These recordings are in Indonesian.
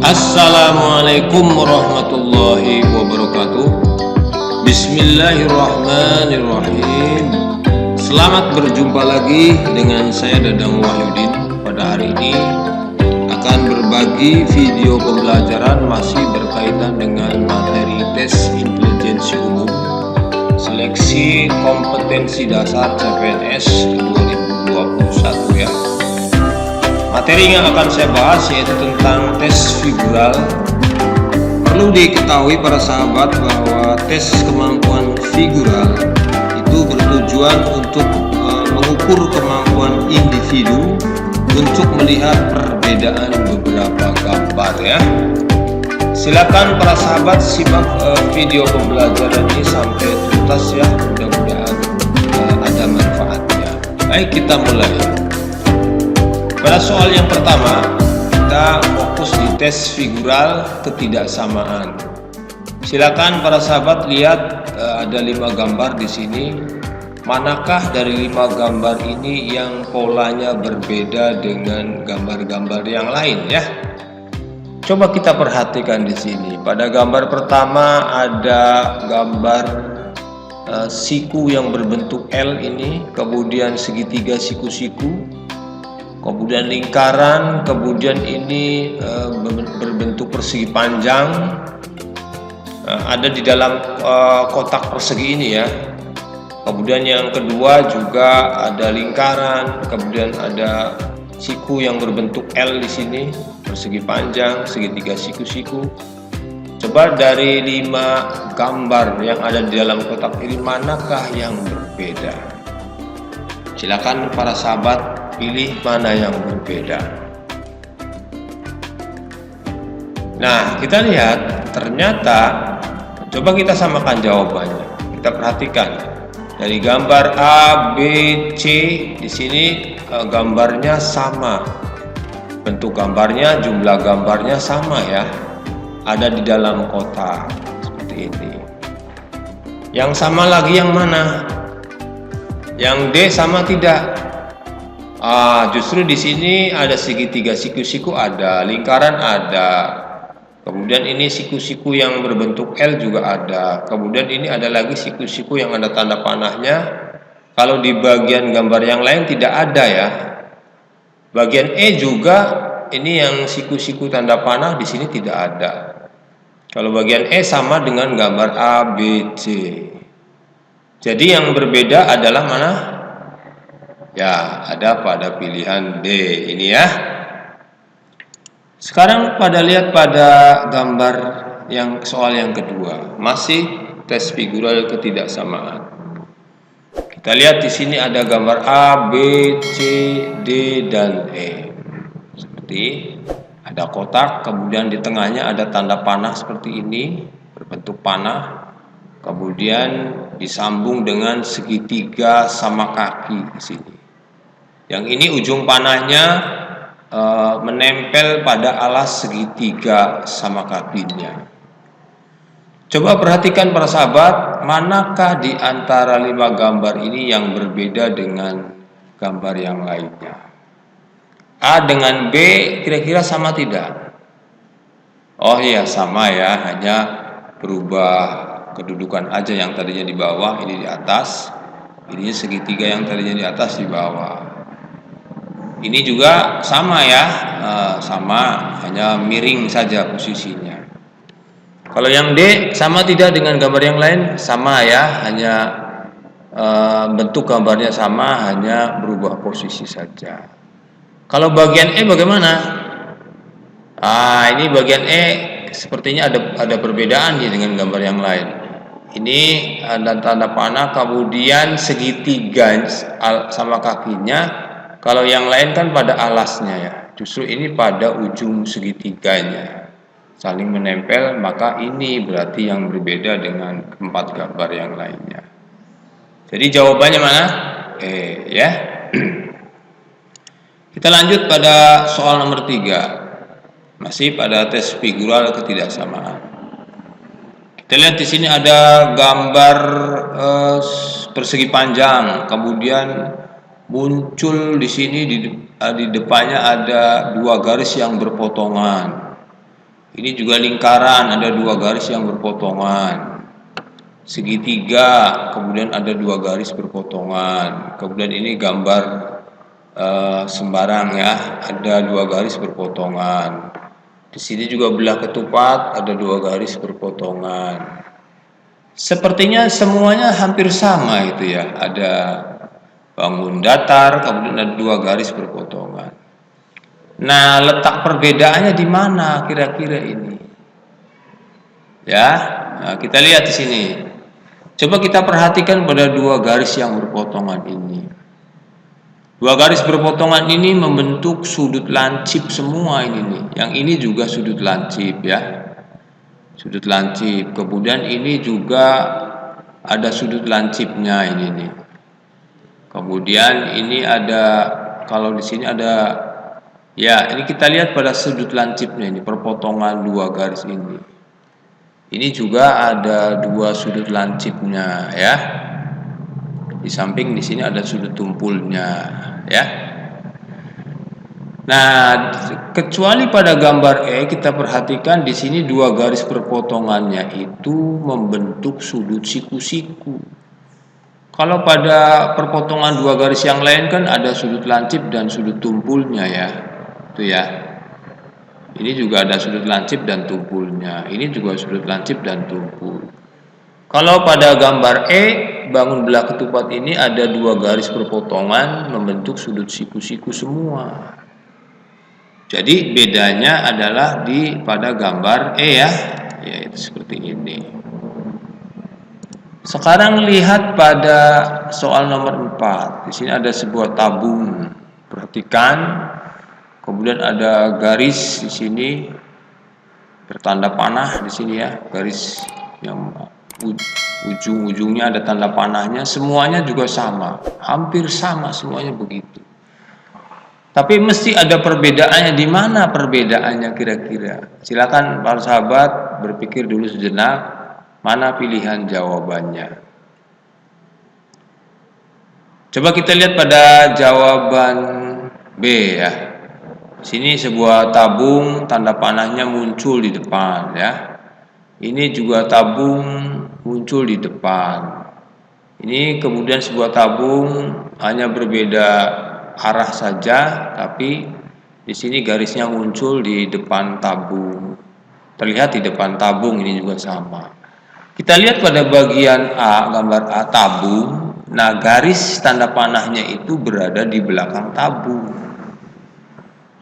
Assalamualaikum warahmatullahi wabarakatuh. Bismillahirrahmanirrahim. Selamat berjumpa lagi dengan saya Dadang Wahyudin. Pada hari ini akan berbagi video pembelajaran masih berkaitan dengan materi tes intelijensi umum seleksi kompetensi dasar CPNS 2021 ya. Materi yang akan saya bahas yaitu tentang tes figural. Perlu diketahui para sahabat bahwa tes kemampuan figural itu bertujuan untuk mengukur kemampuan individu untuk melihat perbedaan beberapa gambar ya. Silakan para sahabat simak video pembelajaran ini sampai tuntas ya, mudah-mudahan ada manfaatnya. Baik, kita mulai. Pada soal yang pertama, kita fokus di tes figural ketidaksamaan. Silakan para sahabat lihat ada 5 gambar di sini. Manakah dari 5 gambar ini yang polanya berbeda dengan gambar-gambar yang lain ya? Coba kita perhatikan di sini. Pada gambar pertama ada gambar siku yang berbentuk L ini, kemudian segitiga siku-siku, kemudian lingkaran, kemudian ini berbentuk persegi panjang, ada di dalam kotak persegi ini ya. Kemudian yang kedua juga ada lingkaran, kemudian ada siku yang berbentuk L di sini, persegi panjang, segitiga siku-siku. Coba dari 5 gambar yang ada di dalam kotak ini, manakah yang berbeda? Silakan para sahabat pilih mana yang berbeda. Nah, kita lihat ternyata, coba kita samakan jawabannya. Kita perhatikan dari gambar A, B, C di sini gambarnya sama, bentuk gambarnya, jumlah gambarnya sama ya, ada di dalam kotak seperti ini. Yang sama lagi yang mana? Yang D sama tidak? Justru di sini ada segitiga siku-siku, ada lingkaran, ada. Kemudian ini siku-siku yang berbentuk L juga ada. Kemudian ini ada lagi siku-siku yang ada tanda panahnya. Kalau di bagian gambar yang lain tidak ada ya. Bagian E juga ini yang siku-siku tanda panah di sini tidak ada. Kalau bagian E sama dengan gambar A, B, C. Jadi yang berbeda adalah mana? Ya, ada pada pilihan D ini ya. Sekarang lihat pada gambar yang soal yang kedua, masih tes figural ketidaksamaan. Kita lihat di sini ada gambar A, B, C, D, dan E. Seperti ada kotak, kemudian di tengahnya ada tanda panah seperti ini, berbentuk panah. Kemudian disambung dengan segitiga sama kaki di sini. Yang ini ujung panahnya menempel pada alas segitiga sama kakinya. Coba perhatikan para sahabat, manakah di antara 5 gambar ini yang berbeda dengan gambar yang lainnya? A dengan B kira-kira sama tidak? Oh iya, sama ya, hanya berubah kedudukan aja, yang tadinya di bawah ini di atas, ini segitiga yang tadinya di atas di bawah. Ini juga sama ya, sama, hanya miring saja posisinya. Kalau yang D sama tidak dengan gambar yang lain? Sama ya, hanya bentuk gambarnya sama, hanya berubah posisi saja. Kalau bagian E bagaimana? Ini bagian E sepertinya ada perbedaan nih dengan gambar yang lain. Ini ada tanda panah, kemudian segitiga sama kakinya. Kalau yang lain kan pada alasnya ya, justru ini pada ujung segitiganya saling menempel, maka ini berarti yang berbeda dengan 4 gambar yang lainnya. Jadi jawabannya mana? Ya. Kita lanjut pada soal nomor 3, masih pada tes figural ketidaksamaan. Kita lihat di sini ada gambar persegi panjang, kemudian muncul di sini di depannya ada 2 garis yang berpotongan. Ini juga lingkaran, ada dua garis yang berpotongan. Segitiga, kemudian ada dua garis berpotongan. Kemudian ini gambar sembarang ya, ada dua garis berpotongan. Di sini juga belah ketupat, ada dua garis berpotongan. Sepertinya semuanya hampir sama itu ya, ada bangun datar, kemudian ada dua garis berpotongan. Nah, letak perbedaannya di mana kira-kira ini? Ya, nah, kita lihat di sini. Coba kita perhatikan pada dua garis yang berpotongan ini. Dua garis berpotongan ini membentuk sudut lancip semua ini nih. Yang ini juga sudut lancip ya. Sudut lancip. Kemudian ini juga ada sudut lancipnya ini nih. Kemudian ini ada, kalau di sini ada, ya ini kita lihat pada sudut lancipnya ini, perpotongan dua garis ini. Ini juga ada dua sudut lancipnya ya. Di samping di sini ada sudut tumpulnya ya. Nah, kecuali pada gambar E kita perhatikan di sini dua garis perpotongannya itu membentuk sudut siku-siku. Kalau pada perpotongan dua garis yang lain kan ada sudut lancip dan sudut tumpulnya ya. Itu ya. Ini juga ada sudut lancip dan tumpulnya. Ini juga sudut lancip dan tumpul. Kalau pada gambar E, bangun belah ketupat ini ada dua garis perpotongan membentuk sudut siku-siku semua. Jadi bedanya adalah pada gambar E ya, yaitu seperti ini. Sekarang lihat pada soal nomor 4. Di sini ada sebuah tabung. Perhatikan. Kemudian ada garis di sini bertanda panah di sini ya, garis yang ujung-ujungnya ada tanda panahnya, semuanya juga sama, hampir sama semuanya begitu. Tapi mesti ada perbedaannya. Di mana perbedaannya kira-kira? Silakan para sahabat berpikir dulu sejenak, mana pilihan jawabannya. Coba kita lihat pada jawaban B ya. Sini sebuah tabung, tanda panahnya muncul di depan ya. Ini juga tabung muncul di depan. Ini kemudian sebuah tabung hanya berbeda arah saja, tapi di sini garisnya muncul di depan tabung. Terlihat di depan tabung ini juga sama. Kita lihat pada bagian A, gambar A tabung. Nah, garis tanda panahnya itu berada di belakang tabung.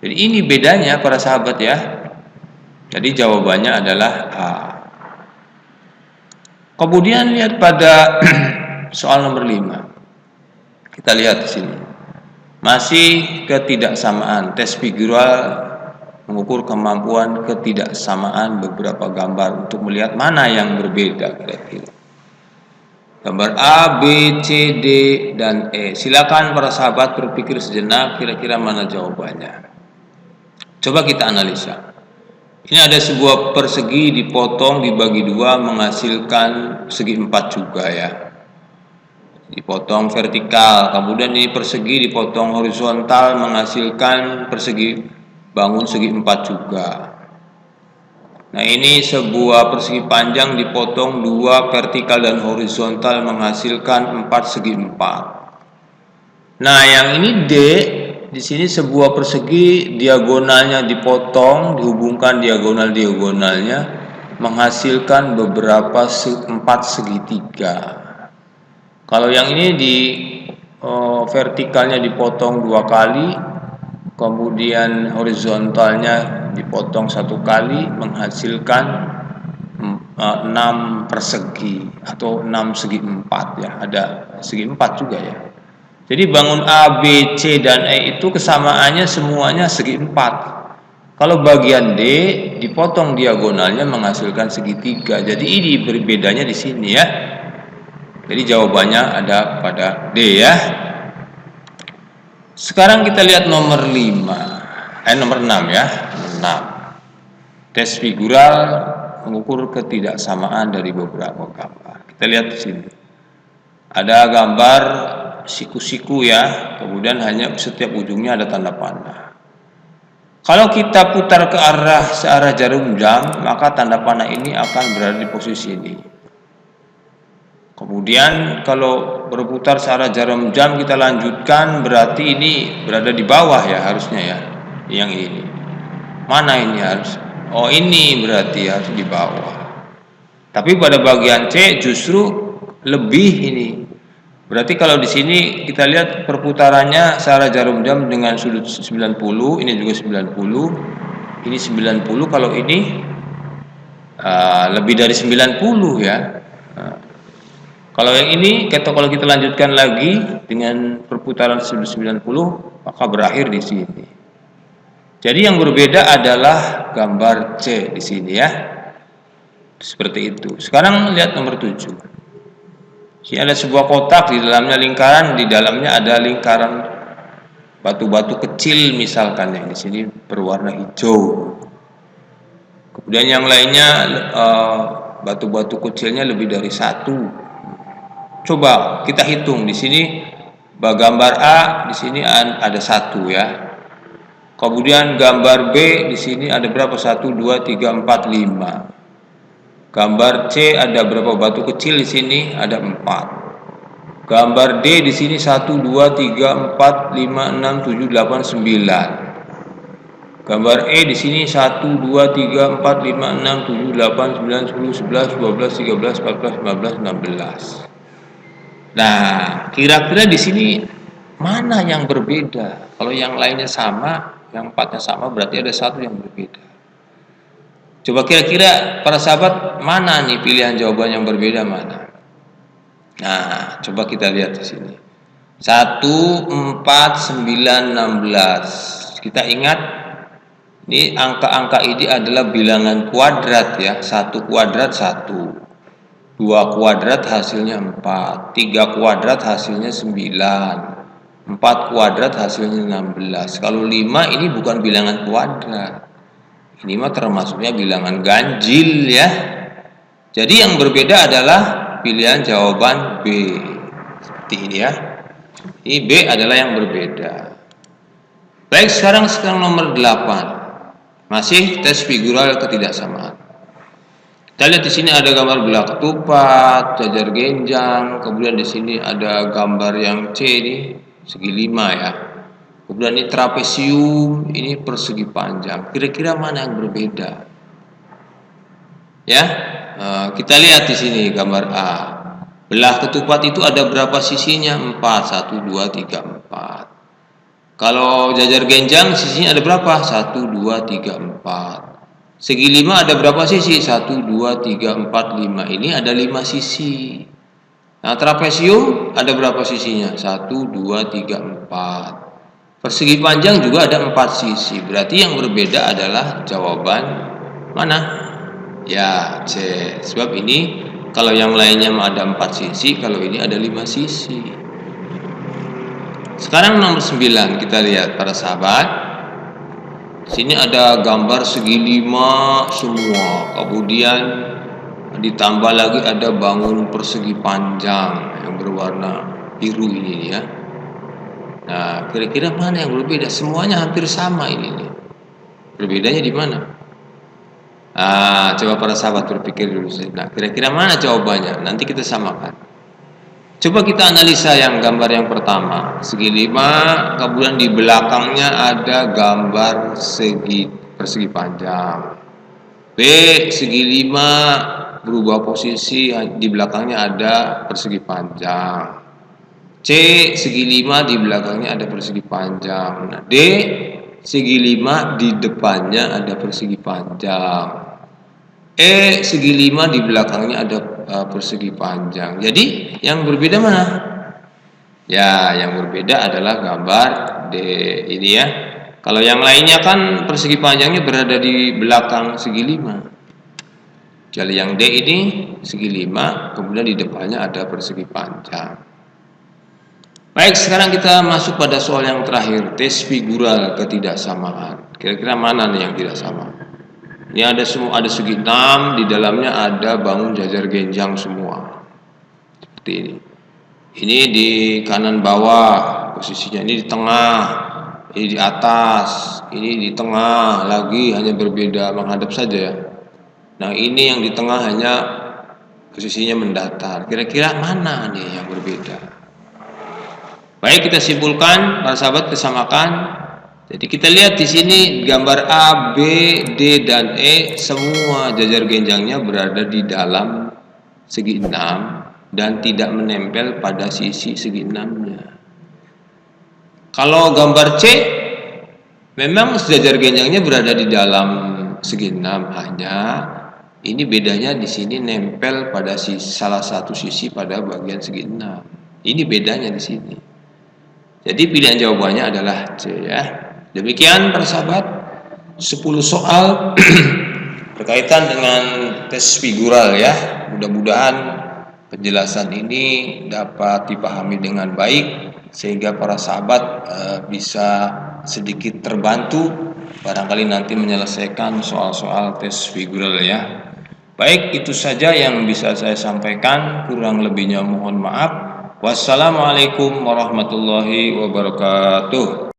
Jadi ini bedanya para sahabat ya. Jadi jawabannya adalah A. Kemudian lihat pada soal nomor 5. Kita lihat di sini. Masih ketidaksamaan. Tes figural mengukur kemampuan ketidaksamaan beberapa gambar untuk melihat mana yang berbeda kira-kira. Gambar A, B, C, D, dan E. Silakan para sahabat berpikir sejenak kira-kira mana jawabannya. Coba kita analisa. Ini ada sebuah persegi dipotong dibagi dua menghasilkan segi 4 juga ya. Dipotong vertikal, kemudian ini persegi dipotong horizontal menghasilkan persegi bangun segi 4 juga. Nah, ini sebuah persegi panjang dipotong dua vertikal dan horizontal menghasilkan 4 segi 4. Nah, yang ini D. Di sini sebuah persegi diagonalnya dipotong, dihubungkan diagonal-diagonalnya menghasilkan beberapa 4 segitiga. Kalau yang ini di vertikalnya dipotong 2 kali, kemudian horizontalnya dipotong 1 kali menghasilkan 6 persegi atau 6 segi 4 ya, ada segi 4 juga ya. Jadi bangun A, B, C, dan E itu kesamaannya semuanya segi 4. Kalau bagian D dipotong diagonalnya menghasilkan segitiga. Jadi ini berbedanya di sini ya. Jadi jawabannya ada pada D ya. Sekarang kita lihat nomor 5. Nomor 6 ya. 6. Tes figural mengukur ketidaksamaan dari beberapa gambar. Kita lihat di sini. Ada gambar siku-siku ya, kemudian hanya setiap ujungnya ada tanda panah. Kalau kita putar ke arah searah jarum jam, maka tanda panah ini akan berada di posisi ini. Kemudian kalau berputar searah jarum jam kita lanjutkan, berarti ini berada di bawah ya harusnya ya. Yang ini. Mana ini harus? Oh ini berarti harus di bawah. Tapi pada bagian C justru lebih ini. Berarti kalau di sini kita lihat perputarannya searah jarum jam dengan sudut 90, ini juga 90, ini 90, kalau ini lebih dari 90 ya. Kalau yang ini, kalau kita lanjutkan lagi dengan perputaran sudut 90, maka berakhir di sini. Jadi yang berbeda adalah gambar C di sini ya. Seperti itu. Sekarang lihat nomor 7. Ini ada sebuah kotak, di dalamnya lingkaran, di dalamnya ada lingkaran batu-batu kecil misalkan ya, di sini berwarna hijau. Kemudian yang lainnya batu-batu kecilnya lebih dari 1. Coba kita hitung di sini gambar A di sini ada 1 ya. Kemudian gambar B di sini ada berapa? 1, 2, 3, 4, 5. Gambar C ada berapa batu kecil di sini? Ada 4. Gambar D di sini 1, 2, 3, 4, 5, 6, 7, 8, 9. Gambar E di sini 1, 2, 3, 4, 5, 6, 7, 8, 9, 10, 11, 12, 13, 14, 15, 16. Nah, kira-kira di sini mana yang berbeda? Kalau yang lainnya sama, yang 4-nya sama, berarti ada 1 yang berbeda. Coba kira-kira para sahabat, mana nih pilihan jawaban yang berbeda mana? Nah, coba kita lihat di sini. 1, 4, 9, 16. Kita ingat, ini angka-angka ini adalah bilangan kuadrat ya. 1 kuadrat 1. 2 kuadrat hasilnya 4. 3 kuadrat hasilnya 9. 4 kuadrat hasilnya 16. Kalau 5 ini bukan bilangan kuadrat. Ini mah termasuknya bilangan ganjil ya. Jadi yang berbeda adalah pilihan jawaban B. Seperti ini ya. Ini B adalah yang berbeda. Baik, sekarang nomor 8. Masih tes figural ketidaksamaan. Kita lihat di sini ada gambar gelang ketupat, jajar genjang, kemudian di sini ada gambar yang C ini segi 5 ya. Kemudian ini trapesium, ini persegi panjang. Kira-kira mana yang berbeda? Ya, kita lihat di sini gambar A. Belah ketupat itu ada berapa sisinya? 4, 1, 2, 3, 4. Kalau jajar genjang sisinya ada berapa? 1, 2, 3, 4. Segi 5 ada berapa sisi? 1, 2, 3, 4, 5. Ini ada 5 sisi. Nah, trapesium ada berapa sisinya? 1, 2, 3, 4. Persegi panjang juga ada 4 sisi. Berarti yang berbeda adalah jawaban mana? Ya, C. Sebab ini kalau yang lainnya ada 4 sisi, kalau ini ada 5 sisi. Sekarang nomor 9 kita lihat para sahabat. Sini ada gambar segi 5 semua. Kemudian ditambah lagi ada bangun persegi panjang yang berwarna biru ini ya. Nah, kira-kira mana yang berbeda? Semuanya hampir sama ini nih. Berbedanya di mana? Coba para sahabat berpikir dulu. Nah, kira-kira mana jawabannya? Nanti kita samakan. Coba kita analisa yang gambar yang pertama. Segi 5, kemudian di belakangnya ada gambar persegi panjang. B, segi 5 berubah posisi, di belakangnya ada persegi panjang. C, segi 5 di belakangnya ada persegi panjang. Nah, D, segi 5 di depannya ada persegi panjang. E, segi 5 di belakangnya ada persegi panjang. Jadi yang berbeda mana? Ya, yang berbeda adalah gambar D ini ya. Kalau yang lainnya kan persegi panjangnya berada di belakang segi 5. Jadi yang D ini segi 5, kemudian di depannya ada persegi panjang. Baik, sekarang kita masuk pada soal yang terakhir, tes figural ketidaksamaan. Kira-kira mana nih yang tidak sama? Ini ada segi 6, di dalamnya ada bangun jajar genjang semua. Seperti ini. Ini di kanan bawah posisinya, ini di tengah. Ini di atas, ini di tengah, lagi hanya berbeda menghadap saja ya. Nah ini yang di tengah hanya posisinya mendatar. Kira-kira mana nih yang berbeda? Baik, kita simpulkan, para sahabat, kesamakan. Jadi kita lihat di sini gambar A, B, D, dan E semua jajar genjangnya berada di dalam segi 6 dan tidak menempel pada sisi segi 6-nya. Kalau gambar C memang jajar genjangnya berada di dalam segi 6, hanya ini bedanya di sini nempel pada salah satu sisi pada bagian segi 6. Ini bedanya di sini. Jadi pilihan jawabannya adalah C ya. Demikian para sahabat, 10 soal berkaitan dengan tes figural ya. Mudah-mudahan penjelasan ini dapat dipahami dengan baik sehingga para sahabat bisa sedikit terbantu barangkali nanti menyelesaikan soal-soal tes figural ya. Baik, itu saja yang bisa saya sampaikan, kurang lebihnya mohon maaf. Wassalamualaikum warahmatullahi wabarakatuh.